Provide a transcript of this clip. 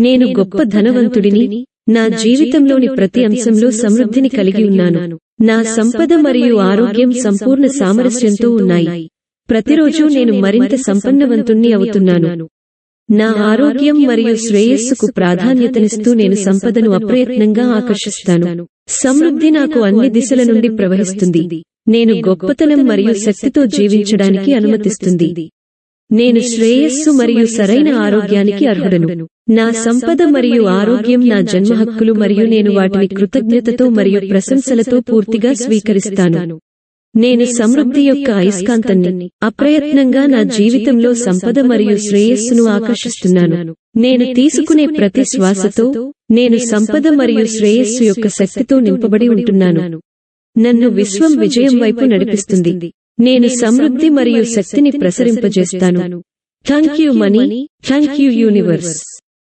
నేను గొప్ప ధనవంతుడిని. నా జీవితంలోని ప్రతి అంశంలో సమృద్ధిని కలిగి ఉన్నాను. నా సంపద మరియు ఆరోగ్యం సంపూర్ణ సామరస్యంతో ఉన్నాయి. ప్రతిరోజూ నేను మరింత సంపన్నవంతుణ్ణి అవుతున్నాను. నా ఆరోగ్యం మరియు శ్రేయస్సుకు ప్రాధాన్యతనిస్తూ నేను సంపదను అప్రయత్నంగా ఆకర్షిస్తాను. సమృద్ధి నాకు అన్ని దిశల నుండి ప్రవహిస్తుంది. నేను గొప్పతనం మరియు శక్తితో జీవించడానికి అనుమతిస్తుంది. నేను శ్రేయస్సు మరియు సరైన ఆరోగ్యానికి అర్హుడను. నా సంపద మరియు ఆరోగ్యం నా జన్మ హక్కులు మరియు నేను వాటిని కృతజ్ఞతతో మరియు ప్రశంసలతో పూర్తిగా స్వీకరిస్తాను. నేను సమృద్ధి యొక్క అయస్కాంతాన్ని. అప్రయత్నంగా నా జీవితంలో సంపద మరియు శ్రేయస్సును ఆకర్షిస్తున్నాను. నేను తీసుకునే ప్రతి శ్వాసతో నేను సంపద మరియు శ్రేయస్సు యొక్క శక్తితో నింపబడి ఉంటున్నాను. నన్ను విశ్వం విజయం వైపు నడిపిస్తుంది. నేను సమృద్ధి మరియు శక్తిని ప్రసరింపజేస్తాను. Thank you money. Thank you universe.